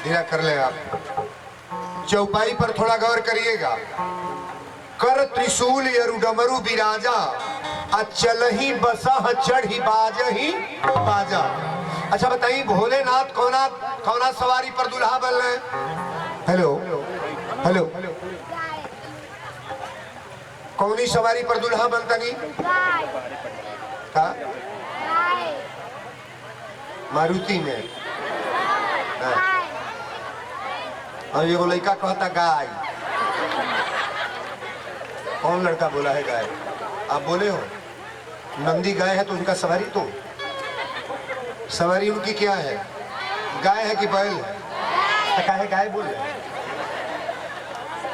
हीरा कर ले आप। चौपाई पर थोड़ा गौर करिएगा। कर त्रिशूल यरु डमरू बिराजा, चलही बसा चढ़ी बाजही बाजा। अच्छा बताइए भोलेनाथ कौना सवारी पर दुल्हा बन रहे? हेलो हेलो, कौनी सवारी पर दुल्हा बनता नहीं? का मारुति में। और ये लड़का कहता गाय। कौन लड़का बोला है गाय? आप बोले हो। नंदी गाय है तो उनका सवारी तो सवारी उनकी क्या है? गाय है कि बैल है? तो काहे गाय बोल रहे?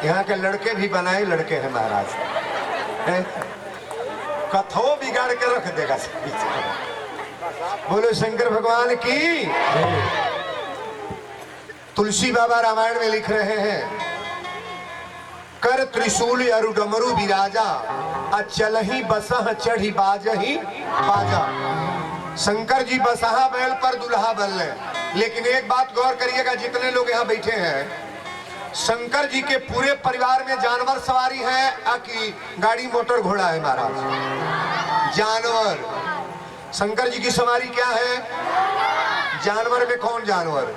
यहाँ के लड़के भी बनाए लड़के हैं महाराज, कथो बिगाड़ के रख देगा। बोलो शंकर भगवान की। तुलसी बाबा रामायण में लिख रहे हैं, कर त्रिशूल अरु डमरू बिराजा, चलही बसह चढ़ी बाजही बाजा। शंकर जी बसहा बैल पर दुल्हा बन ले। लेकिन एक बात गौर करिएगा, जितने लोग यहाँ बैठे हैं, शंकर जी के पूरे परिवार में जानवर सवारी है कि गाड़ी मोटर घोड़ा है महाराज? जानवर। शंकर जी की सवारी क्या है? जानवर में कौन जानवर?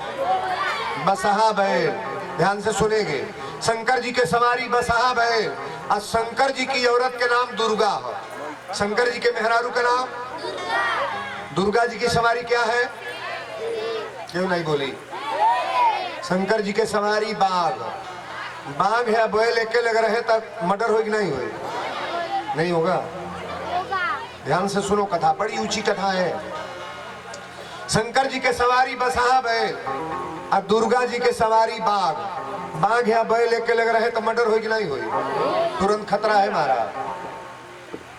बसहा बैल। ध्यान से सुनेंगे, शंकर जी के सवारी बसहा बैल। और शंकर जी की औरत के नाम दुर्गा है। शंकर जी के मेहरारू का नाम दुर्गा जी की सवारी क्या है? क्यों नहीं बोली? शंकर जी के सवारी बाघ। बाघ है बैल एक लग रहे तक मर्डर हो कि नहीं हो? नहीं होगा। ध्यान से सुनो, कथा बड़ी ऊंची कथा है। शंकर जी के सवारी बसहा बैल और दुर्गा जी के सवारी बाघ। बाघ या बैल एक लग रहे तो मर्डर हो कि नहीं हो? तुरंत खतरा है महाराज।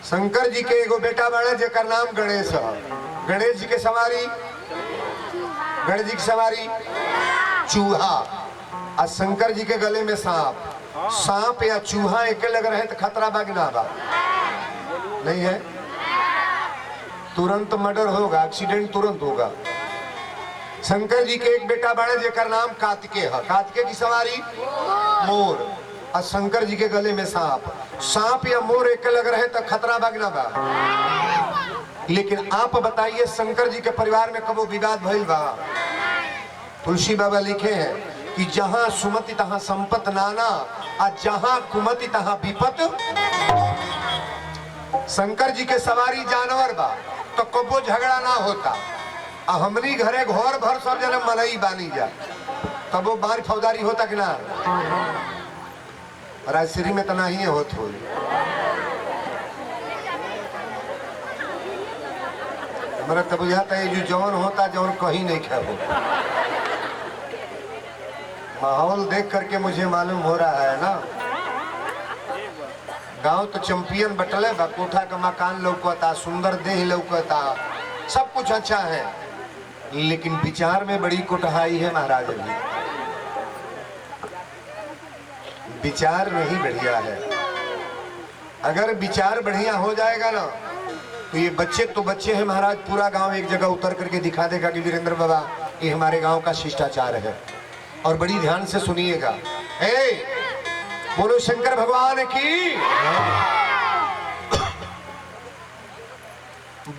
शंकर जी के एगो बेटा बड़े जेकर नाम गणेश है। गणेश जी के सवारी, गणेश जी की सवारी चूहा। और शंकर जी के गले में सांप। सांप या चूहा एक लग रहे तो खतरा बा कि ना बा? नहीं है, तुरंत मर्डर होगा, एक्सीडेंट तुरंत होगा। शंकर जी के एक बेटा बड़े जेकर नाम कार्तिकेय है। कार्तिकेय की सवारी मोर। और शंकर जी के गले में सांप। सांप या मोर एक लग रहे तो खतरा बा कि ना बा? लेकिन आप बताइए, शंकर जी के परिवार में कबो विवाद भइल बा? तुलसी बाबा लिखे हैं कि जहां सुमति तहां संपत नाना, और जहां कुमति तहां विपत। शंकर जी के सवारी जानवर बा तो कबो झगड़ा ना होता। हमनी घरे घर भर सब जन मनई बानी जा, कबो बार फौदारी होता कि ना? राजश्री में तो नहीं होत हो। हमारा तो बुझाता है जो जौन होता जौन कहीं नहीं खाओ। माहौल देख करके मुझे मालूम हो रहा है ना, गांव तो चैंपियन बटले बा। कोठा का मकान लौकता, सुंदर देह लौकता, सब कुछ अच्छा है, लेकिन विचार में बड़ी कोटहाई है महाराज जी। विचार नहीं बढ़िया है। अगर विचार बढ़िया हो जाएगा ना तो ये बच्चे तो बच्चे हैं महाराज, पूरा गांव एक जगह उतर करके दिखा देगा कि वीरेंद्र बाबा ये हमारे गांव का शिष्टाचार है। और बड़ी ध्यान से सुनिएगा। बोलो शंकर भगवान की।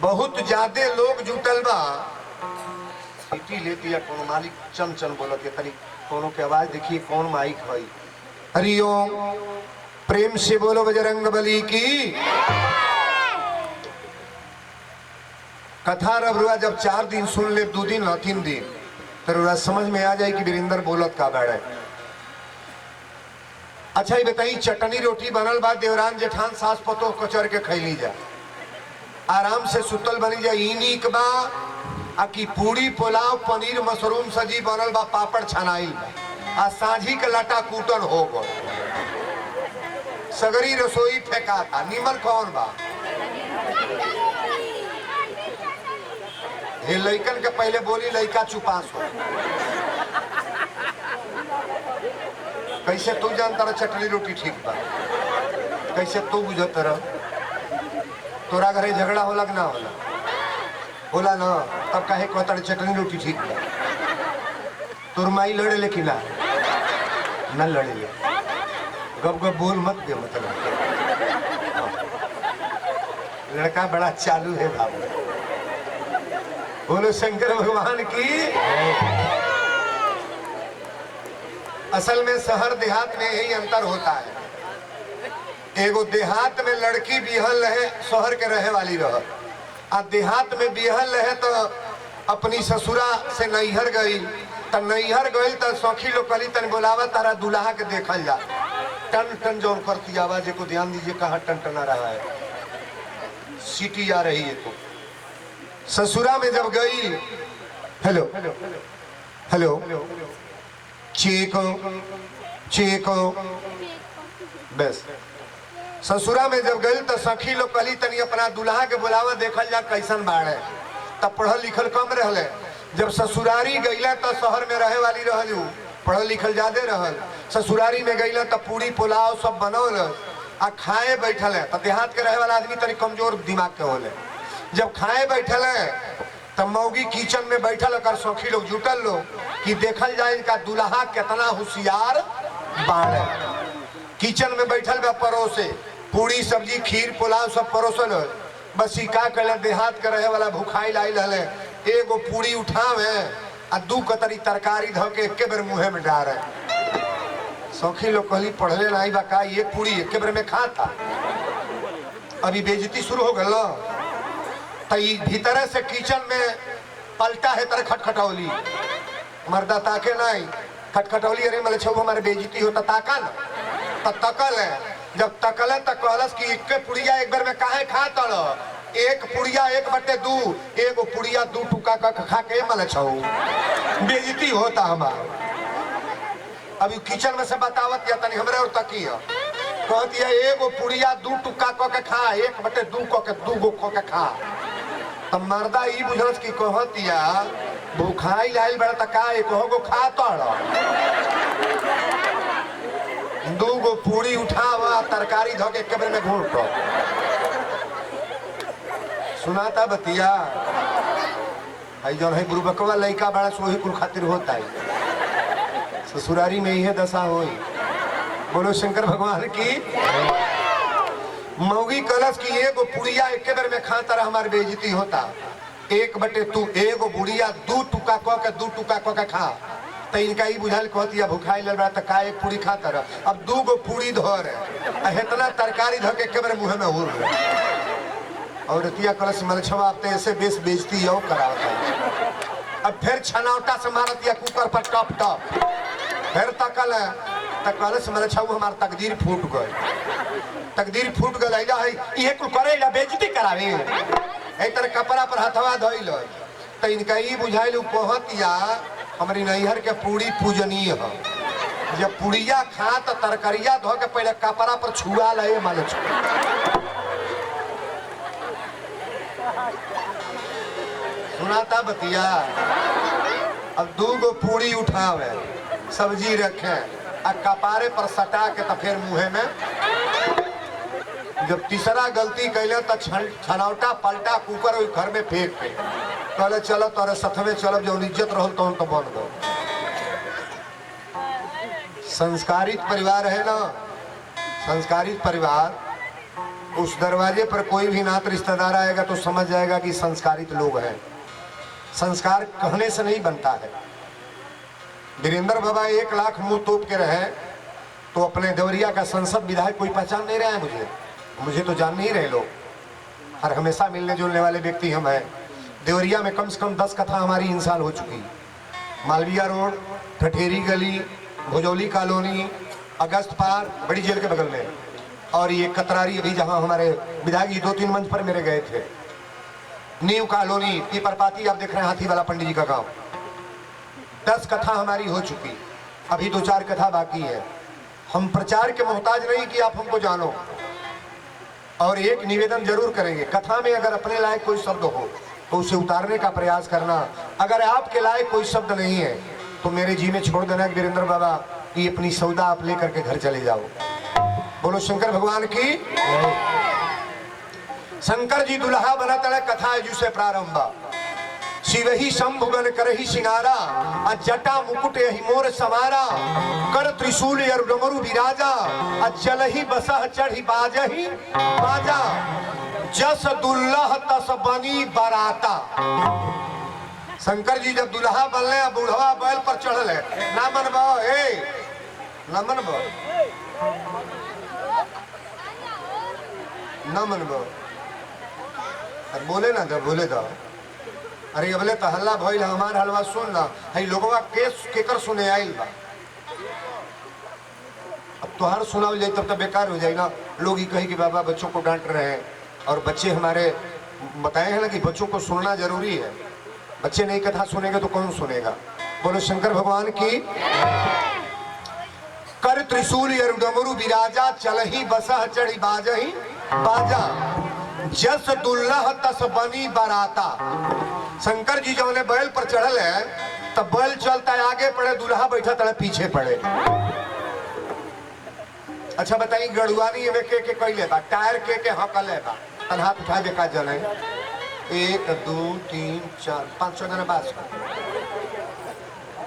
बहुत ज्यादा लोग जुटल बा। सीटी लेती है कौन मालिक चम चम बोलत है, तरी कोनो के आवाज देखिए कौन माइक है। हरिओम, प्रेम से बोलो बजरंग बली की। कथा रबरुआ जब 4 दिन सुन ले, 2 दिन 3 दिन, तो समझ में आ जाए कि वीरेंद्र बोलत का बैठे। अच्छा ये बताइए, चटनी रोटी बनल बा, देवरान जेठान सास पतो कचर के खैली जा, आराम से सुतल बनी जा, ई नीक बा? आकि पूरी पुलाव पनीर मशरूम सजी बनल बा, पापड़ छनाइल बा, आ सांझी के लटा कूटन हो गो, सगरी रसोई फेंका था, निमन कौन बा? ये लइकन के पहले बोली लइका चुपास हो। कैसे तू जानता रहा चटनी रोटी ठीक बा? कैसे तू बुझत रहा? तोरा घरे झगड़ा होला कि ना होला? होला ना, तब काहे कहता चटनी रोटी ठीक बा? तोर माई लड़े लेकिन न लड़े ले गप गप बोल मत दे मतलब लड़का बड़ा चालू है बाबू। बोलो शंकर भगवान की। असल में शहर देहात में यही अंतर होता है। एगो देहात में लड़की बिहल रहे शहर के रहे वाली रह, आ देहात में बिहल रहे तो अपनी ससुरा से नैहर गई, तो नैहर गई तो सौखी लोग कली तन बोलावा तारा दुल्हा के देखल जा। टन टन जो करती आवाज को ध्यान दीजिए, कहाँ टन टना रहा है, सीटी आ रही है। तो ससुरा में जब गई, हेलो हेलो चेको चेको बस। ससुरा में जब गई तो सखी लोग कली तनी अपना दुल्हा के बुलावा देखल जा कैसन बाड़े। तब पढ़ल लिखल कम रहले। जब ससुरारी गईला तो शहर में रहे वाली रहल, पढ़ल लिखल ज्यादा रहल। ससुरारी में गईला तो पूरी पुलाव सब बनौल आ खाए बैठल है। तो देहात के रहे वाला आदमी तनी कमजोर दिमाग के होले। जब खाए बैठल है तब मौगी किचन में बैठल कर सखी लोग जुटल लोग कि देखल जाए इनका दुल्हा कितना होशियार बाड़े। किचन में बैठल बा परोसे पूरी सब्जी खीर पुलाव सब परोसल। बस ही का कहले देहात के रहे वाला भूखाई लाई रहले, एगो पूरी उठावे आ दू कतरी तरकारी धो के एके बेर मुंहे में डारे। सखी लोग कहली पढ़ले नहीं बा का, एक पूरी एके बेर में खाता। अभी बेइज्जती शुरू हो गल। भीतर से किचन में पलटा है तर खटखटौली, मर्दा ताके नहीं खटखटौली। अरे मतलब छो हमारे बेइज्जती होता ताका ना, तकल है। जब तकल है तो कहलस कि एक पुड़िया एक बार में काहे खा तड़, एक पुड़िया 1/2, एगो पुड़िया 2 टुका खा के मल छो बेइज्जती होता हमार। अभी किचन में से बतावत या तनी हमरे और तकी कहती है एगो पुड़िया 2 टुका के खा, 1/2 के 2 गो के खा। तब मर्दा ई बुझलस कि कहतिया भूखाई लाइल बड़ा त का एक गो खा तड़, 2 गो पूरी उठावा तरकारी धो के एक बेर में घोट। सुनाता बतिया आई जौन है बुरबकवा लइका बड़ा सोही कुल खातिर होता है। ससुरारी में यह दशा होई। बोलो शंकर भगवान की। मौगी कलश की एगो पुड़िया एक बेर में खा तरह हमारी बेइज्जती होता। 1/2 एगो बुढ़िया 2 टुका के 2 टुका के खा। तो इनका ही बुझाल कहती भूखाई लग रहा तो का एक पूरी खा तरह, अब 2 गो पूरी धर इतना तरकारी धो के एक बेर मुँह में हुर रहे। और रतिया कलश मलछवा आप ऐसे बेस बेइज्जती यो कराता। अब फिर छनौटा से मारतिया कुकर पर टप टप, फिर तकल है तो कलश मलछवा हमार तकदीर फूट गई। तकदीर फूट गल है ये कुल करे बेइज्जती करावे तर कपड़ा पर हथवा धइल। तो इनका ही बुझाइल कहतिया हमारी नैहर के पूरी पूजनीय है। जब पुड़िया खा तो तरकरिया धो के पहले कपड़ा पर छुआ ले माले सुनाता बतिया। अब 2 गो पूरी उठावे सब्जी रखे आ कपारे पर सटा के तो फिर मुँह में। जब तीसरा गलती कैले तो छनौटा पलटा कुकर घर में फेंक के कहले चलो तोरे सथवे चलब जो इज्जत रहल तो बन गो। संस्कारित परिवार है ना, संस्कारित परिवार, उस दरवाजे पर कोई भी नात रिश्तेदार आएगा तो समझ जाएगा कि संस्कारित लोग हैं। संस्कार कहने से नहीं बनता है। वीरेंद्र बाबा 1 लाख मुंह तोप के रहे तो अपने देवरिया का संसद विधायक कोई पहचान नहीं रहा है। मुझे तो जान नहीं रहे लोग, और हमेशा मिलने जुलने वाले व्यक्ति हम हैं। देवरिया में कम से कम 10 कथा हमारी इंसान हो चुकी। मालविया रोड, ठठेरी गली, भोजौली कॉलोनी, अगस्त पार बड़ी जेल के बगल में, और ये कतरारी अभी जहाँ हमारे विधायक जी 2-3 मंच पर मेरे गए थे। न्यू कॉलोनी, पीपरपाती आप देख रहे हैं हाथी वाला पंडित जी का गाँव। 10 कथा हमारी हो चुकी, अभी 2-4 कथा बाकी है। हम प्रचार के मोहताज नहीं कि आप हमको जानो। और एक निवेदन जरूर करेंगे, कथा में अगर अपने लायक कोई शब्द हो तो उसे उतारने का प्रयास करना। अगर आपके लायक कोई शब्द नहीं है तो मेरे जी में छोड़ देना वीरेंद्र बाबा कि अपनी सौदा आप लेकर के घर चले जाओ। बोलो शंकर भगवान की। शंकर जी दुल्हा बना तड़े कथा है जिसे प्रारंभ शिवही शंभुगन करही सिंगारा आ जटा मुकुट यही मोर समारा कर त्रिशूल अरु डमरू विराजा आ चलही बसह चढ़ी बाजही बाजा जस दुल्लह तस बनी बराता। शंकर जी जब दुल्हा बनले बुढ़वा बैल पर चढ़ल है ना मनबो ना मनबो ना मनबो बोले ना जब बोले तो अरे अबले तो हल्ला भइल हमार हलवा सुन ना है लोगवा केस केकर सुने आइल बा। अब तोहार सुनाव जाए तब तो बेकार हो जाए ना। लोग ही कहे कि बाबा बच्चों को डांट रहे हैं और बच्चे हमारे बताए हैं ना कि बच्चों को सुनना जरूरी है। बच्चे नहीं कथा सुनेंगे तो कौन सुनेगा। बोलो शंकर भगवान की। कर त्रिशूल अरु डमरू विराजा चलही बसह चढ़ी बाजही बाजा जस दुल्लह तस बनी बराता। शंकर जी जो बैल पर चढ़ल है तब बैल चलता है आगे पड़े दुल्हा बैठा तड़े पीछे पड़े। अच्छा बताइए गड़ुआनी में के कैले बा टायर के हकले बा तन हाथ उठा दे का जने 1 2 3 4 5 6 जने बास।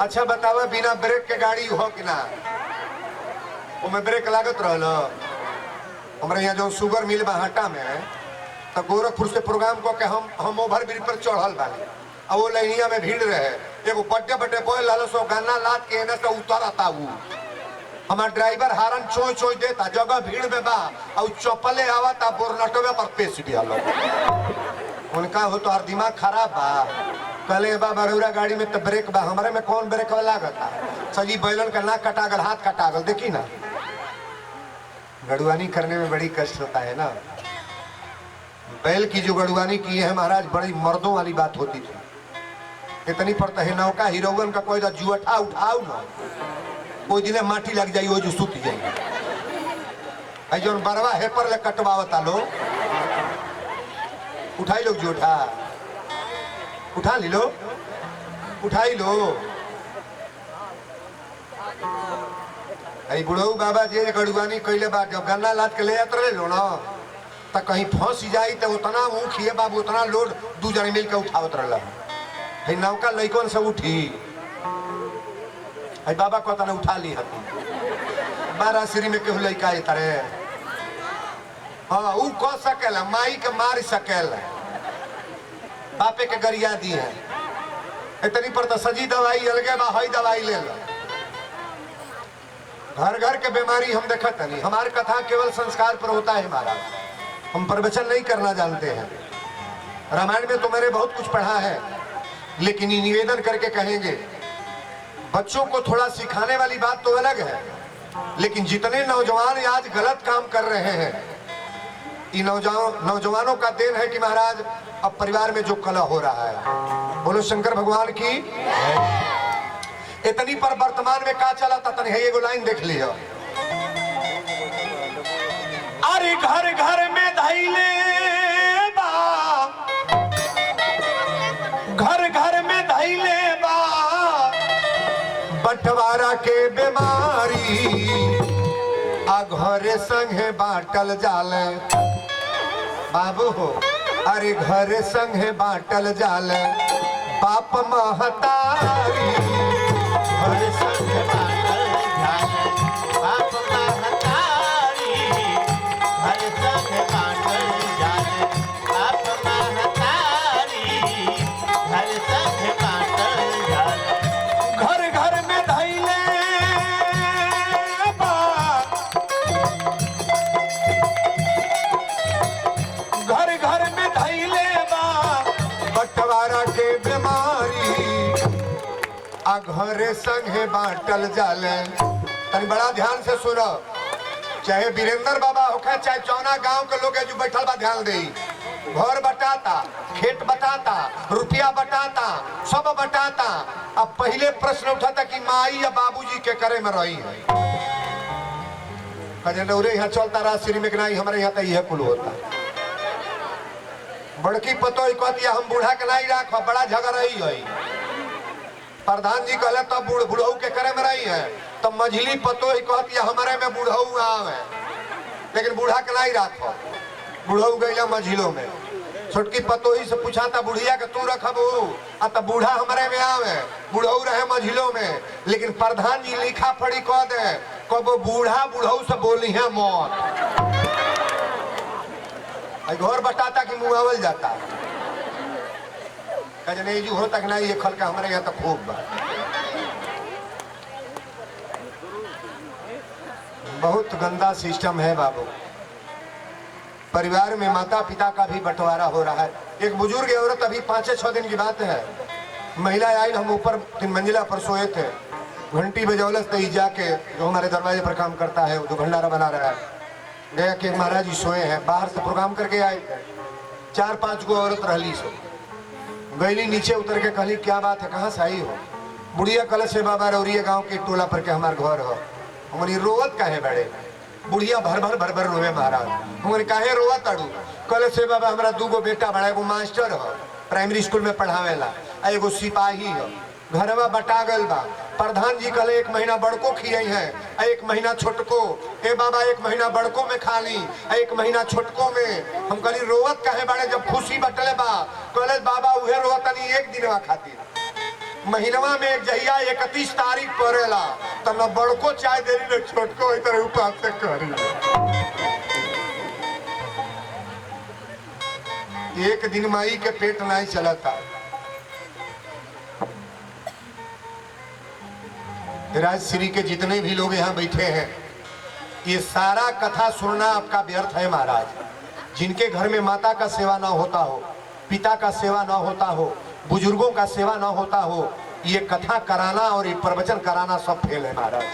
अच्छा बताओ बिना ब्रेक के गाड़ी हो कि ना उसमें ब्रेक लागत रहल। हमारे यहाँ जो शुगर मिल बा हटा में तो गोरखपुर से प्रोग्राम को के हम ओवर ब्रिज पर चढ़ल बानी और वो लाइनिया में भीड़ रहे एगो बड्डे बड्डे बोल लालो सो गाना लाद के एने से उतरता वो हमार ड्राइवर हारन चोय चोय देता जगह भीड़ में बा और चप्पले आवता बोरनटवे पर पेश दिया लोग। उनका हो तो हर दिमाग खराब बा कले बा बरौरा गाड़ी में तो ब्रेक बा हमारे में कौन ब्रेक वाला लागता। सजी बैलन का नाक कटागल हाथ कटागल देखी ना। गड़ुआनी करने में बड़ी कष्ट होता है ना। बैल की जो गड़ुआनी की है महाराज बड़ी मर्दों वाली बात होती थी। इतनी पर है नौका हीरोगन का कोई जुअठा उठाओ ना कोई दिन माटी लग जाई वो जो सूत जाए जो बरवा है पर ले कटवावता लो उठाई लो जुअठा उठा ली लो उठाई लो। आई बुढ़ऊ बाबा जी गड़ुआनी कैले बात जब गन्ना लाद के ले जाते रहे लो ना तो कहीं फंस जाई तो उतना ऊँख है बाबू उतना लोड 2 जने मिल के उठावत रहा है। नौका लैकन से उठी है बाबा को तना उठा ली हती 12 सीरी में केहू लैका तरे हाँ ऊ कह सकेला माई के मार सकेला बापे के गरिया दी है इतनी पर तो सजी दवाई अलगे बा हई दवाई ले लो। घर घर के बीमारी हम देखत नहीं। हमारी कथा केवल संस्कार पर होता है महाराज हम प्रवचन नहीं करना जानते हैं। रामायण में तो मैंने बहुत कुछ पढ़ा है लेकिन ये निवेदन करके कहेंगे बच्चों को थोड़ा सिखाने वाली बात तो अलग है लेकिन जितने नौजवान आज गलत काम कर रहे हैं इन नौजवानों का देन है कि महाराज अब परिवार में जो कलह हो रहा है। बोलो शंकर भगवान की। इतनी पर वर्तमान में का चला था तन है ये लाइन देख लिया। अरे घर घर में धैले बा घर घर में धैले बा बंटवारा के बीमारी आ घरे संगे बाटल जाले बाबू हो। अरे घरे संगे बाटल जाले बाप महतारी घरे संगे बाटल जाले बाप महतारी घरे संगे बाटल जाले बाप महतारी घरे संगे बाटल जाले। घर घर में धैले बा घर घर में धैले बा बंटवारा के बीमारी आ घरे संगे बाटल जाले। तनी बड़ा ध्यान से सुनो चाहे वीरेंद्र बाबा होखे चाहे चौना गांव के लोग जो बैठल बा ध्यान दे। घर बटाता खेत बटाता रुपया बटाता सब बटाता। अब पहले प्रश्न उठाता कि माई या बाबूजी के करे में रही है यहाँ चलता रहा श्री में नहीं हमारे यहाँ तो यह कुल होता। बड़की पतो कहती हम बूढ़ा के नहीं राख बड़ा झगड़ा ही है। प्रधान जी कहले तब बुढ़ऊ के करे में रही है तो मझली पतो कहती हमारे में बुढ़ऊ आवे लेकिन बूढ़ा के नहीं राखो। बुढ़ऊ गईला मझिलों में छोटकी पतोही से पूछा था बुढ़िया के तू रखबू आ तब बूढ़ा हमारे में आवे बुढ़ऊ रहे मझिलो में, लेकिन प्रधान जी लिखा पढ़ी कह दे कबो बूढ़ा बुढ़ऊ से बोली है मौत। घर बटाता कि मुआवल जाता कजनेजू हो तक नहीं, ये खल का हमारे यहाँ तो खूब बा। बहुत गंदा सिस्टम है बाबू। परिवार में माता पिता का भी बंटवारा हो रहा है। एक बुजुर्ग औरत अभी 5-6 दिन की बात है, महिला आई, हम ऊपर 3 मंजिला पर सोए थे, घंटी बजौलस तो जाके जो हमारे दरवाजे पर काम करता है जो भंडारा बना रहा है गया कि महाराज जी सोए हैं, बाहर से प्रोग्राम करके आए थे। 4-5 गो औरत रहली सो गईली, नीचे उतर के कहली क्या बात है, कहाँ से आई हो? बुढ़िया कल से बाबा रौरिया गांव के टोला पर के हमारे घर हो। हमारी रोवत काहे बड़े? बुढ़िया भर भर रोवे महाराज। हमारे काहे रोवत अड़ू? कल से बाबा हमारा 2 गो बेटा बड़ा, एगो मास्टर हो प्राइमरी स्कूल में पढ़ावेला, एगो सिपाही हो, घरवा बटा गल बा। प्रधान जी कल 1 महीना बड़को खियाई है, 1 महीना छोटको। ए बाबा 1 महीना बड़को में खा ली, 1 महीना छोटको में। हम कहली रोवत काहे बड़े जब खुशी बटले बा? कहले बाबा उहे रोवत नहीं 1 दिनवा खातिर, महीनवा में एक जहिया 31 तारीख पड़ेला तब न बड़को चाय देरी न छोटको इधर उपास से करी। 1 दिन माई के पेट नहीं चला था। राजश्री के जितने भी लोग यहाँ बैठे हैं, ये सारा कथा सुनना आपका व्यर्थ है महाराज। जिनके घर में माता का सेवा ना होता हो, पिता का सेवा ना होता हो, बुजुर्गों का सेवा ना होता हो, ये कथा कराना और ये प्रवचन कराना सब फेल है महाराज।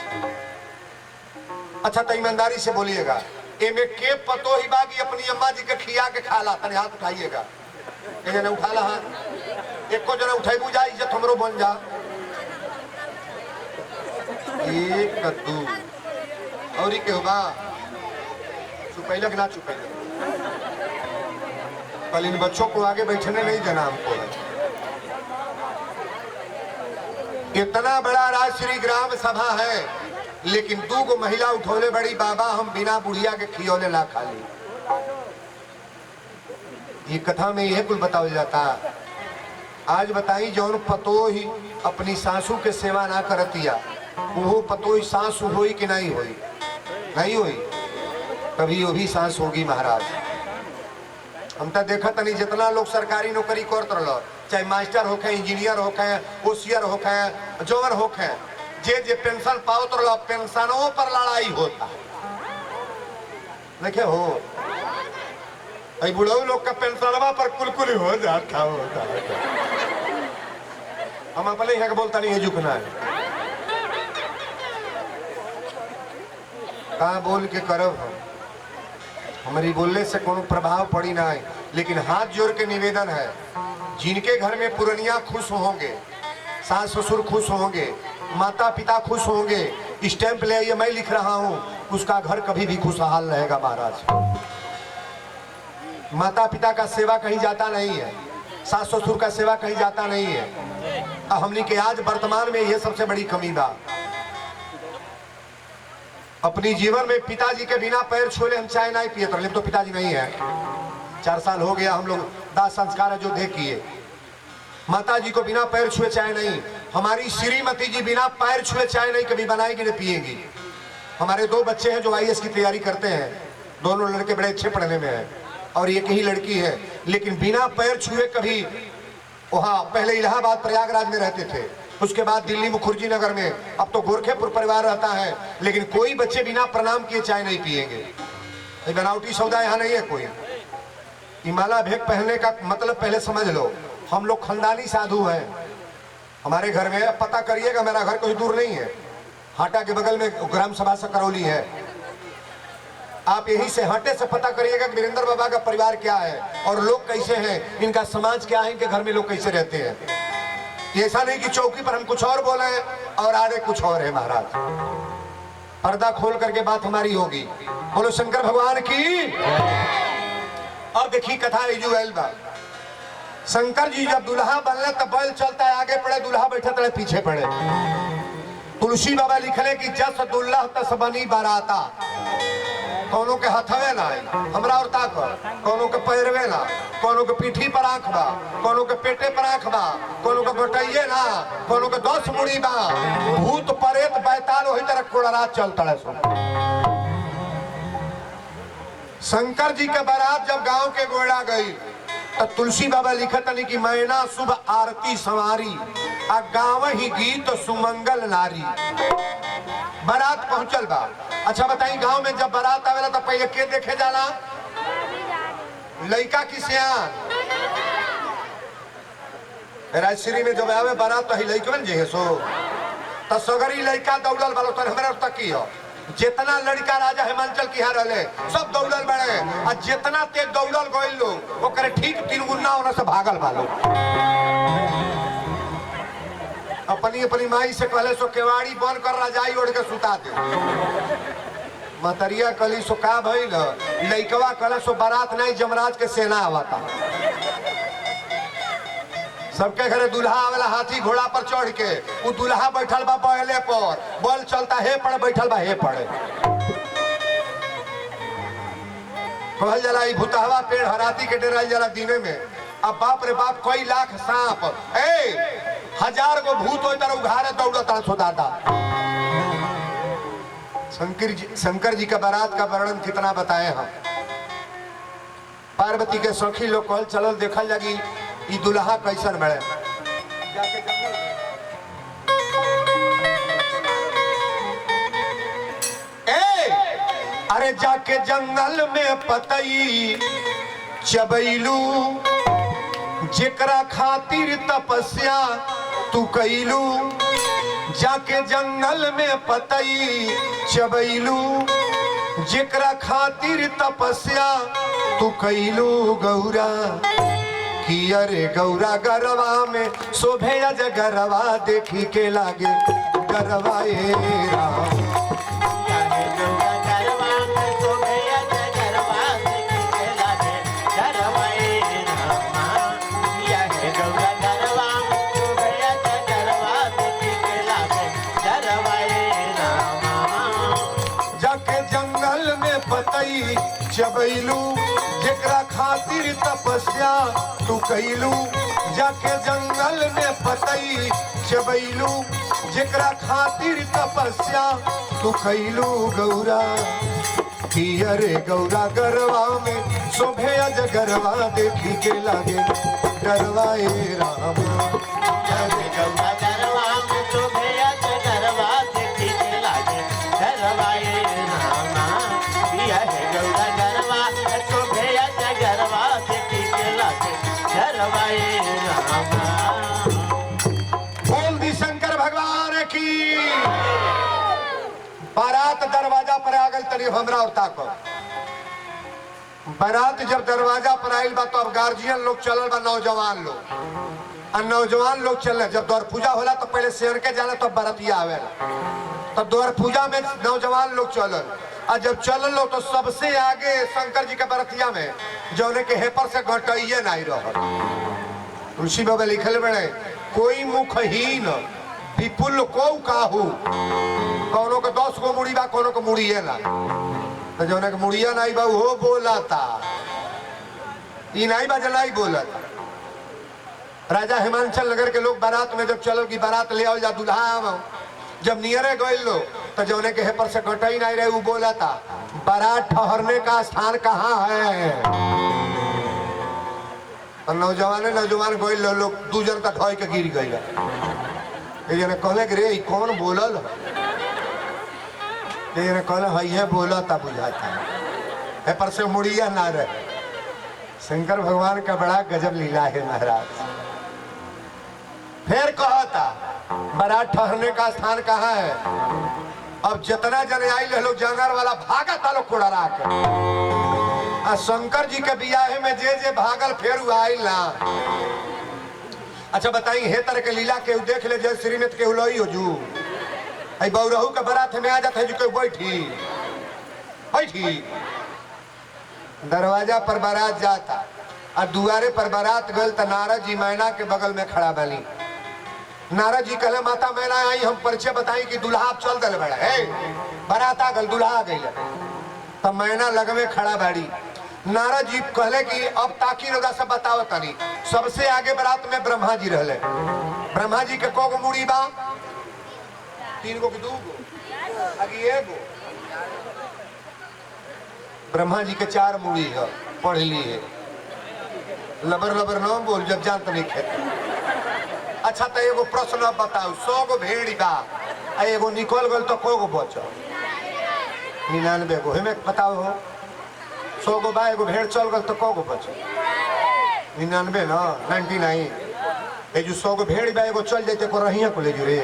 अच्छा तो ईमानदारी से बोलिएगा, एमे के पतो ही बागी अपनी अम्मा जी के खिया के खाला? तने हाथ उठाइएगा, जने उठाला हाथ, एक को जना उठाई बुझा, इज्जत हमरो बन जा। 1 2 और ही के होगा चुपैलक ना चुपैलक? कल इन बच्चों को आगे बैठने नहीं देना हमको। इतना बड़ा राजश्री ग्राम सभा है, लेकिन 2 गो महिला उठौले बड़ी बाबा हम बिना बुढ़िया के खियौले ना खाली। ये कथा में यह कुल बताया जाता। आज बताई जौन पतो ही अपनी सासू के सेवा ना करतिया, वो पतो ही सासू होई कि नहीं होई? नहीं होई, कभी वो भी सांस होगी महाराज। हम तो देखा नहीं जितना लोग सरकारी नौकरी करते रहो, चाहे मास्टर होके, इंजीनियर होके, ओसियर होके, जोवर होके, जे पेंशन पाओ तो रहो, पेंशनों पर लड़ाई होता देखे हो। बुढ़ऊ लोग का पेंशनवा पर कुलकुल हो जाता होता है। हम अपने यहाँ बोलता नहीं है झुकना है, कहाँ बोल के करब हम, हमारी बोलने से कोनो प्रभाव पड़ी ना है। लेकिन हाथ जोड़ के निवेदन है, जिनके घर में पुरनिया खुश होंगे, सास ससुर खुश होंगे, माता पिता खुश होंगे, स्टैंप ले आइए मैं लिख रहा हूँ, उसका घर कभी भी खुशहाल रहेगा महाराज। माता पिता का सेवा कहीं जाता नहीं है, सास ससुर का सेवा कहीं जाता नहीं है। हमने के आज वर्तमान में ये सबसे बड़ी कमी बा। अपनी जीवन में पिताजी के बिना पैर छुए हम चाय नहीं पिए, लेकिन तो पिताजी नहीं है, 4 साल हो गया हम लोग दाह संस्कार जो दे किए। माता जी को बिना पैर छुए चाय नहीं, हमारी श्रीमती जी बिना पैर छुए चाय नहीं कभी बनाएगी न पिएगी। हमारे 2 बच्चे हैं जो IAS की तैयारी करते हैं, दोनों लड़के बड़े अच्छे पढ़ने में हैं और एक ही लड़की है, लेकिन बिना पैर छुए कभी, वहाँ पहले इलाहाबाद प्रयागराज में रहते थे, उसके बाद दिल्ली मुखर्जी नगर में, अब तो गोरखेपुर परिवार रहता है, लेकिन कोई बच्चे बिना प्रणाम किए चाय नहीं पिएंगे। बनावटी सौदा यहाँ नहीं है कोई। हिमालय भेग पहनने का मतलब पहले समझ लो, हम लोग खानदानी साधु हैं। हमारे घर में पता करिएगा, मेरा घर कोई दूर नहीं है, हाटा के बगल में ग्राम सभा सकरौली है। आप यहीं से हाटे से पता करिएगा कि वीरेंद्र बाबा का परिवार क्या है और लोग कैसे हैं, इनका समाज क्या है, इनके घर में लोग कैसे रहते हैं। ऐसा नहीं कि चौकी पर हम कुछ और बोले और आगे कुछ और है महाराज। पर्दा खोल करके बात हमारी होगी। बोलो शंकर भगवान की। अब देखिए कथा इजुएल बा। शंकर जी जब दूल्हा बनले तब बैल चलता है आगे पड़े, दूल्हा बैठा तड़े पीछे पड़े। तुलसी बाबा लिखले कि जस दुल्हा तस बनी बाराता। कोनो के हथवे ना हमरा और ताक, कोनो के पैरवे ना, कोनो के पीठी पर आंख बा, कोनो के पेटे पर आंख बा, कोनो के बटइये ना, कोनो के 10 मुड़ी बा। भूत प्रेत बैताल वही तरह कोड़रात चलता है। शंकर जी के बारात जब गांव के गोड़ा गई तो तुलसी बाबा लिखत नहीं कि मैना शुभ आरती संवारी आ गाँव ही गीत सुमंगल नारी। बारात पहुंचल बा। अच्छा बताई गांव में जब बारात आवेला तो पहले के देखे जाला? लड़का की सियान। राजश्री में जब आवे बारात तो लड़कन जे सो तो सगरी लड़का दौड़ल वालो तो हमारा तक की हो। जितना लड़का राजा हिमांचल की हार रहे सब दौड़ल बड़े और जितना तेज दौड़ल गए लोग ओकरे ठीक 3 गुना होने से भागल वालो। अपनी अपनी माई से कहले सो केवाड़ी बंद कर रजाई ओढ़ के सुता दे। मतरिया कली सो का भइल लइकवा कहले सो बारात नहीं जमराज के सेना आवता। सबके घरे दूल्हा आवेला हाथी घोड़ा पर चढ़ के, वो दूल्हा बैठल बा बैले पर, बल चलता हे पड़े बैठल बा हे पड़े। कहल जला ई भूतहवा पेड़ हराती के डेराई जला दीने में। अब बाप रे बाप कई लाख सांप 1000 गो भूत हो तरह उघारे दौड़ता सो दादा। शंकर जी का बारात का वर्णन कितना बताए हम। पार्वती के सखी लोग कहल चलल देखल जागी ई दुल्हा कैसन बड़े। अरे जाके जंगल में पतई चबैलू जेकरा खातिर तपस्या तू कैलू। जाके जंगल में पतई चबैलू जेकरा खातिर तपस्या तू कैलू गौरा। कि अरे गौरा गरवा में शोभे जगरवा देखी के लागे गरवा राम। जाके जंगल में पतई चबैलू जेकरा खातिर तपस्या तू कैलू। जाके जंगल में पतई चबैलू जेकरा खातिर तपस्या तू कैलू गौरा। कि अरे गौरा गरवा में शोभे अजगरवा देखी के लागे गरवा राम। अरे गौरा गरवा में शोभे अजगरवा देखी के लागे गरवा राम। गौरा गरवा शोभे अजगरवा देखी के लागे गरवा राम। बोल दी शंकर भगवान की। बारात दरवाजा पर आ गई तरी हमरा और ताको। बारात जब दरवाजा पर आयल बा तो अब गार्जियन लोग चलल बा, नौजवान लोग और नौजवान लोग चल। जब द्वार पूजा होला तो पहले शेर के जाला तब बरतिया आवेला। तब द्वार पूजा में नौजवान लोग चलल और जब चलल लो तो सबसे आगे शंकर जी के बरतिया में जौने के हेपर से घटइये नहीं रह। तुलसी बाबा लिखल बड़े कोई मुखहीन विपुल को काहू। कोनो के 10 गो मुड़ी बा, कोनो के मुड़िए ना। तो जौने के मुड़िया नहीं बा वो बोला था, ई नहीं बा जलाई बोला था। राजा हिमांचल नगर के लोग बारात में जब चलो कि बारात ले आओ जा दुल्हा आओ, जब नियरे गए लोग तो जौने के हेपर से कटई नहीं रहे वो बोला था बारात ठहरने का स्थान कहाँ है। और नौजवान गए लोग 2 जन का ढोई के गिर गए। कहले रे कौन बोलल कहले है बोला था बुझाता है पर से मुड़िया ना रहे। शंकर भगवान का बड़ा गजब लीला है महाराज। फिर कहा था बारात ठहरने का स्थान कहाँ है। अब जितना जने आई लोग जंगल वाला भागा था लोग कोड़रा के। शंकर जी के बियाहे में जे भागल फिर आयल ना। अच्छा बताई हे तरह के लीला के देख ले जय श्रीनाथ के हुलई हो जू आई बौरहू के बारात में आ जाता है जो बैठी बैठी दरवाजा पर बारात जाता और दुआरे पर बारात गल तो नारद जी मैना के बगल में खड़ा बनी। नारद जी कहले माता मैना आई हम परिचय बताई कि दुल्हा चल दल बड़ा है बारात आ गल दुल्हा आ गई। तो मैना लगवे खड़ा बाड़ी। नारद जी कहले कि अब ताकि रोदा से बताओ तनी। सबसे आगे बारात में ब्रह्मा जी रहले। ब्रह्मा जी के को मुड़ी बा? 3 गो कि 2 गो? आगे एगो। ब्रह्मा जी के 4 मुड़ी है, पढ़ ली है। लबर लबर न बोल जब जानत नहीं खेत। अच्छा तो एगो प्रश्न अब बताओ, 100 गो भेड़ी बा, एगो निकल गल तो को गो बचल? 99 गो। हमें बताओ हो, 100 गो बा, एगो भेड़ चल गल तो को गो बचल? 99 ना, 99। ये जो 100 गो भेड़ बा, एगो चल जाते को रहिया को ले जो रे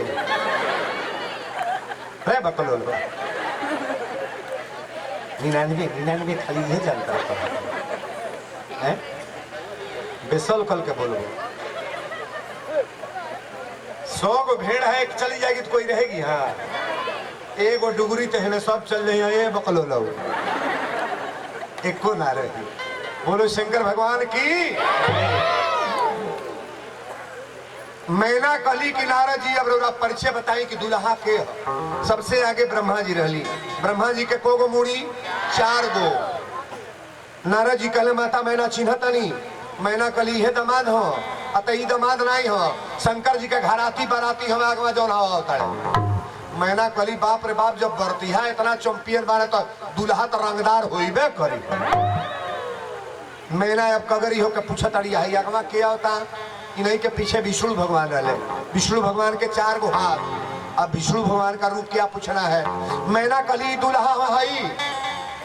बकलोल बा। 99 खाली ये जानता है बेसल कल के बोलो। 100 गो भेड़ है, एक चली जाएगी तो कोई रहेगी? हाँ, एगो डुगरी तो है, सब चल रही है, ये बकलो लो एक को ना रही। बोलो शंकर भगवान की। मैना कली की नारद जी अब रोरा परिचय बताई कि दुल्हा के सबसे आगे ब्रह्मा जी रहली। ब्रह्मा जी के को गो मुड़ी? 4 गो। नारद जी कहले माता मैना चिन्हता नहीं, मैना कली है दमाद हो, अतई दमाद नहीं हो, शंकर जी के घराती बाराती हम आगवा जो ना होता है। मैना कली बाप रे बाप, जब बरती है इतना चैंपियन बारे तो दुल्हा तो रंगदार होइबे करी। मैना अब कगरी होके पूछा तड़ी है आगवा के होता? इन्हीं के पीछे विष्णु भगवान रहे। विष्णु भगवान के 4 गो हाथ। अब विष्णु भगवान का रूप क्या पूछना है? मैना कली दुल्हा हई।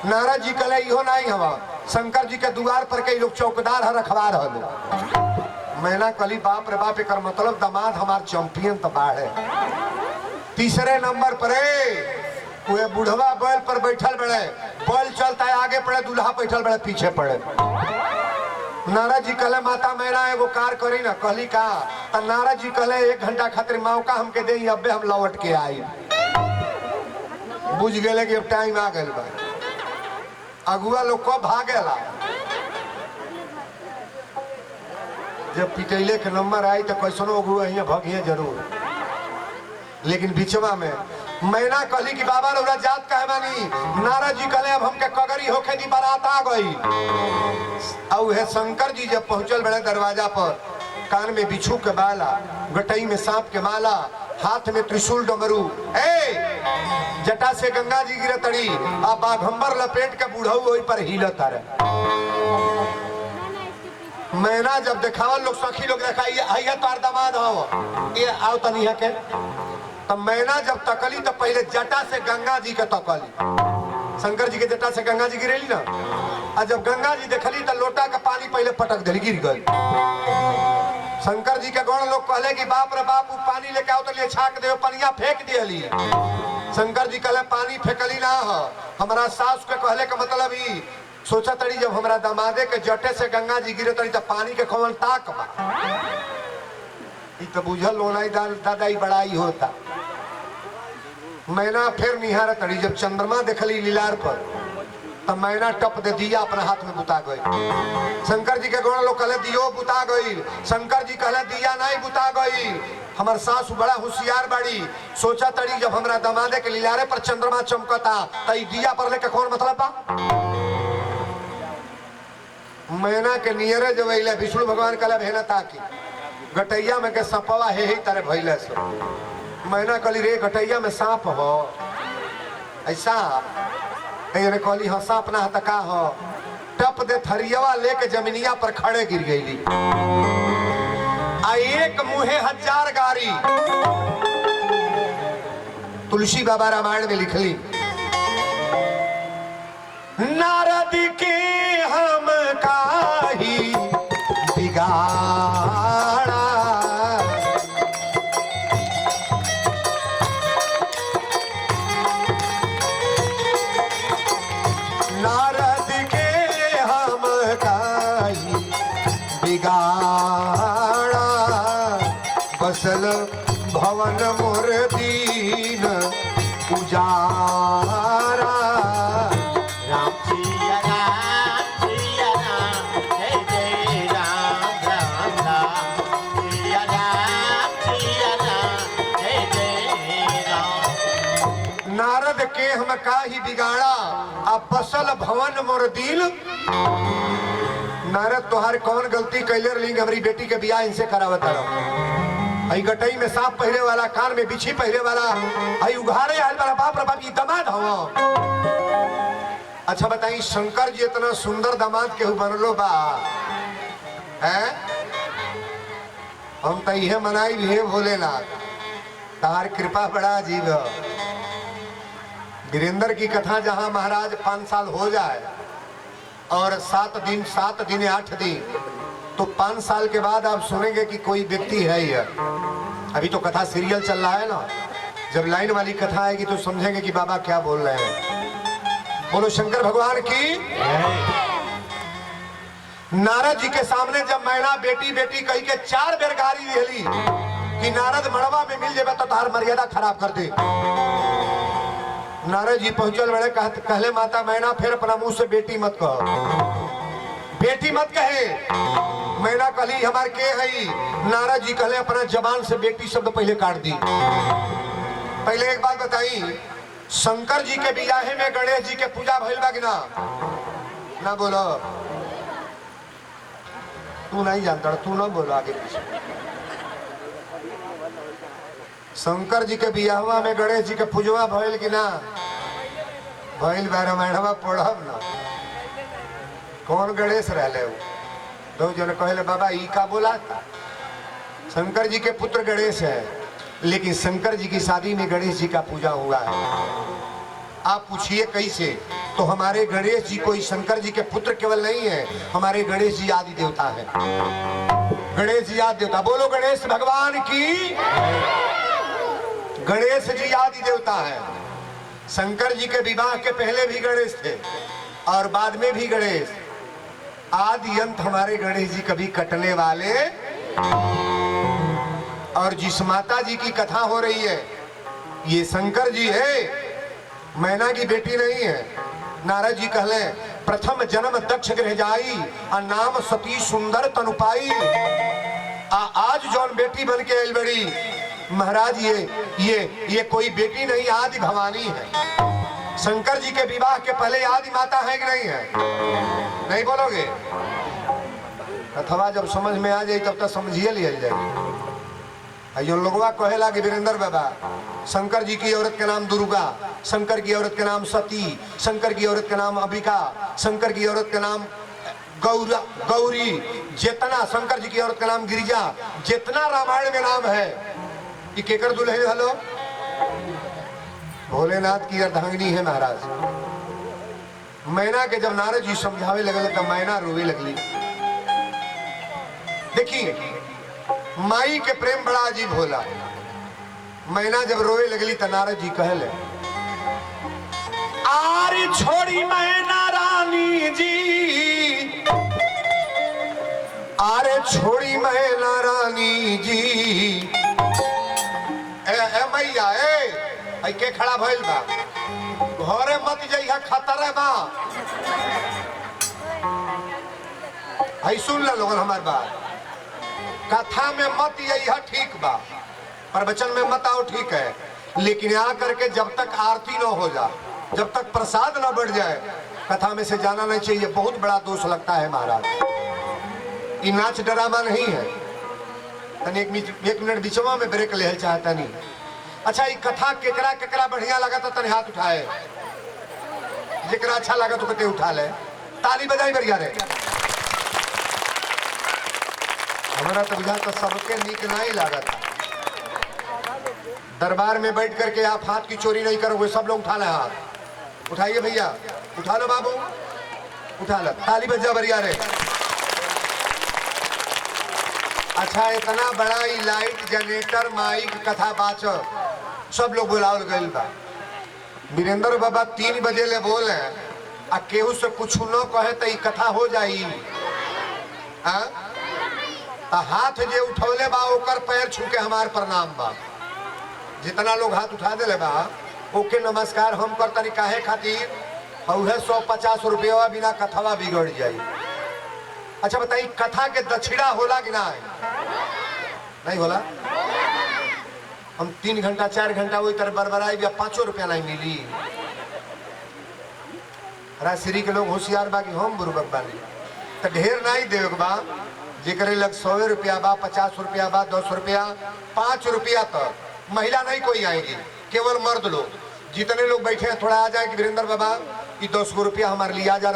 नारद जी कले इहो नहीं हवा, शंकर जी के द्वार पर कई लोग चौकीदार है, रखवार है। मैना कली बाप रे बाप, एक मतलब दामाद हमार चैंपियन तो बाढ़ है। तीसरे नंबर पर वे बुढ़वा बैल पर बैठल बड़े, बैल चलता है आगे पड़े, दुल्हा बैठल बड़े पीछे पड़े। नारद जी कहले माता मैना एगो कार करी ना। कहली का? तो नारद जी कहले 1 घंटा खातिर मौका हमके दे, अबे हम लौट के आई। बुझ गए कि अब टाइम आ गए बा। अगुआ लोग को भागेला, जब पिटैले के नंबर आई तो कैसनो अगुआ यहाँ भगिए जरूर। लेकिन बिचवा में मैना कहली कि बाबा रौरा जात कहे बानी? नारद जी कहले अब हमके कगरी होके दी, बारात आ गई। और है शंकर जी जब पहुंचल बड़े दरवाजा पर, कान में बिच्छू के बाला, गटई में सांप के माला, हाथ में त्रिशूल डमरू, जटा से गंगा जी गिरतड़ी, आ बाघंबर लपेट के बूढ़ऊ वही पर हिलत रहे। मैना जब देखावल लोग सखी लोग देखाई आइए तार दामाद हो, ये आओ तनी है के। तब मैना जब तकली तो पहले जटा से गंगा जी के तकली। शंकर जी के जटा से गंगा जी गिरेली ना, और जब गंगा जी देखली तो लोटा का पानी पहले पटक दिली, गिर गई। शंकर जी के गौड़ लोग कहले कि बाप रे बाप, पानी लेके आओ तो लिए छाक दे, पनिया फेंक दियली। शंकर जी कहले पानी फेंकली ना हो, हमारा सास के कहले का मतलब ही सोचा तड़ी जब हमारा दामादे के जटे से गंगा जी गिरे तड़ी तो पानी के कौन ताक बा। तो बुझल होना दादा ही बड़ाई होता। मैना फिर निहार तड़ी, जब चंद्रमा देखली लीलार पर तब मैना टप दे दिया अपने हाथ में बुता गई। शंकर जी के गौड़ लोग कहले दियो बुता गई। शंकर जी कहले दिया नहीं बुता गई। हमार सासु बड़ा होशियार बड़ी, सोचा तड़ी जब हमरा दमादे के लीलारे पर चंद्रमा चमकता तो दिया पर लेके कौन मतलब बा। मैना के नियरे जब अइले विष्णु भगवान कहले भेना ताकि गटैया में के सपवा है ही तरह भइले से। मैना कहली रे गटैया में सांप हो, ऐसा ने कहली हाँ सांप ना हतका हो। टप दे थरियावा लेके जमीनिया पर खड़े गिर गई। आ एक मुहे 1000 गारी तुलसी बाबा रामायण में लिखली। नारद के हम काही बिगाड़ा, नारद के हम काही बिगाड़ा, बसल भवन मोर दीन उजारा। नारद के देह में का ही बिगाड़ा, अब बसल भवन मोर दिल। नारद तोहार कौन गलती कैले रही, हमारी बेटी के बियाह इनसे करावता रहो। आई गटई में सांप पहरे वाला, कान में बिछी पहरे वाला, आई उघारे आयल वाला बाप रे बाप, दमाद हवा। अच्छा बताई, शंकर जी इतना सुंदर दामाद केहू बनलो बा है? हम तो यह मनाई भी भोलेनाथ, तार कृपा बड़ा अजीब है। वीरेंद्र की कथा जहां महाराज 5 साल हो जाए और 7 दिन 8 दिन, तो 5 साल के बाद आप सुनेंगे कि कोई व्यक्ति है ही है। अभी तो कथा सीरियल चल रहा है ना, जब लाइन वाली कथा आएगी तो समझेंगे कि बाबा क्या बोल रहे हैं। बोलो शंकर भगवान की। नारद जी के सामने जब मैना बेटी बेटी कही के 4 बेर गाली दिली कि नारद मड़वा में मिल जाए तो तार मर्यादा खराब कर दे। नारद जी पहुंचल बड़े, कहले माता मैना फिर अपना मुंह से बेटी मत कहो, बेटी मत कहे। मैना कहली हमार के है? नारद जी कहले अपना जबान से बेटी शब्द पहले काट दी। पहले एक बात बताई, शंकर जी के बियाहे में गणेश जी के पूजा भइल बा कि ना बोलो, तू नहीं जानता, तू ना बोलो आगे पीछे। शंकर जी के बियाहवा में गणेश जी के पूजवा भइल कि ना भइल? रामायणवा पढ़ब ना, कौन गणेश रहले? दो जन कहले बाबा ई का बोला था? शंकर जी के पुत्र गणेश है, लेकिन शंकर जी की शादी में गणेश जी का पूजा हुआ है। आप पूछिए कैसे? तो हमारे गणेश जी कोई शंकर जी के पुत्र केवल नहीं है, हमारे गणेश जी आदि देवता है। गणेश जी आदि देवता, बोलो गणेश भगवान की। गणेश जी आदि देवता है। शंकर जी के विवाह के पहले भी गणेश थे और बाद में भी गणेश। आदि अंत हमारे गणेश जी कभी कटने वाले। और जिस माता जी की कथा हो रही है ये शंकर जी है, मैना की बेटी नहीं है। नारद जी कहले प्रथम जन्म दक्ष गृह जाई, आ नाम सती सुंदर तनु पाई। आज जौन बेटी बन के आयल बड़ी महाराज, ये कोई बेटी नहीं, आदि भवानी है। शंकर जी के विवाह के पहले आदि माता है कि नहीं है? नहीं बोलोगे? अथवा जब समझ में आ जाए तब तक समझिए लिया जाएगी। जो लोगवा कहेला कि वीरेंद्र बाबा, शंकर जी की औरत के नाम दुर्गा, शंकर की औरत के नाम सती, शंकर की औरत के नाम अंबिका, शंकर की औरत के नाम गौरी, जितना शंकर जी की औरत का नाम गिरिजा, जितना रामायण में नाम है, ये केकर दुल्हन हलो? भोलेनाथ की अर्धांगिनी है महाराज। मैना के जब नारद जी समझावे लगल तो मैना रोवे लगली। देखिए माई के प्रेम बड़ा अजीब होला। मैना जब रोवे लगली तो नारद जी कहले, आरी छोड़ी मैना रानी जी, आरे छोड़ी मैना रानी जी। ए मैया ए के खड़ा भइल बा, घरे मत जइहा, खतरे बा। आई सुन ला लोगन हमार बात, कथा में मत यही ठीक बा, प्रवचन में मत आओ ठीक है, लेकिन यहाँ करके जब तक आरती न हो जाए, जब तक प्रसाद न बढ़ जाए, कथा में से जाना नहीं चाहिए। बहुत बड़ा दोष लगता है महाराज। ये नाच ड्रामा नहीं है। तनी एक मिनट बीचवा में ब्रेक ले चाहता नहीं। अच्छा ये कथा केकरा केकरा बढ़िया लगा तो तनी हाथ उठाए, जेकरा अच्छा लगा तो कते उठा ले, ताली बजाई बढ़िया रे। हमारा तो बुझा तो सबके नीक नहीं लगा था। दरबार में बैठ करके आप हाथ की चोरी नहीं करोगे, सब लोग उठा ले हाथ। उठाइए भैया, उठा लो बाबू, उठा लो, ताली बजा बढ़िया रे। अच्छा इतना बड़ा ही लाइट जनरेटर माइक कथा बाचो सब लोग बुलावल गइल बा। वीरेंद्र बाबा 3 बजे ले बोले, आ केहू से कुछ न कहे तो कथा हो जाई। हाथ जे उठौले बा ओकर पैर छू के हमार प्रणाम बा। जितना लोग हाथ उठा दे बा ओके नमस्कार हम करतनी। काहे खातिर? हउहे 150 रुपया बिना कथवा बिगड़ जाई। अच्छा बताइए कथा के दक्षिणा होला कि नहीं होला? हम 3 घंटा 4 घंटा वही तरह बरबराई, 5 रुपया नहीं मिली। राजश्री के लोग होशियार बा कि हम बुर्बक बानी, तो ढेर नहीं देवे के बा। जेकरे लग 100 रुपया बा, 50 रुपया बा, 10 रुपया, 5 रुपया तक। महिला नहीं कोई आएगी, केवल मर्द लोग। जितने लोग बैठे हैं थोड़ा आ जाए कि वीरेंद्र बाबा ये 10 रुपया हमारे लिए आ जा,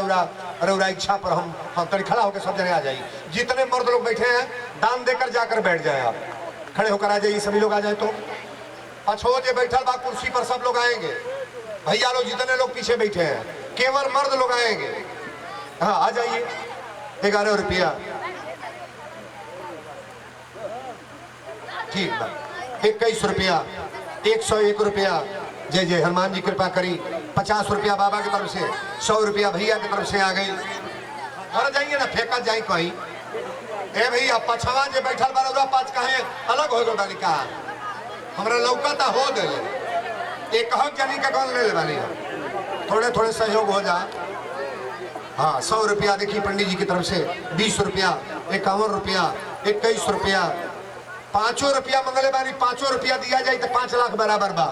रौरा इच्छा पर हम तरी खड़ा होकर सब जने आ जाइए। जितने मर्द लोग बैठे हैं दान देकर जाकर बैठ जाए, आप खड़े होकर आ जाइए, सभी लोग आ जाए। तो अछो जे बैठल बा कुर्सी पर सब लोग आएंगे। भैया लोग जितने लोग पीछे बैठे हैं केवल मर्द लोग आएंगे। हाँ आ जाइए। 11 रुपया, ठीक बा। 21 रुपया, 101 रुपया। जय जय हनुमान जी कृपा करी। 50 रुपया बाबा की तरफ से, 100 रुपया भैया की तरफ से आ गई। और जाइए ना, फेंका जाए कहीं। ए भैया पछवा जे बैठल बा रउरा पाँच कहे अलग हो गए बानी का, हमरा लौकता हो दे एक जनी का कौन ले ले बानी, थोड़े थोड़े सहयोग हो जा। हाँ 100 रुपया देखिए पंडित जी की तरफ से, 20 रुपया, 51 रुपया, 21 रुपया, 5 रुपया मंगले बानी। 5 रुपया दिया जाए तो 5 लाख बराबर बा।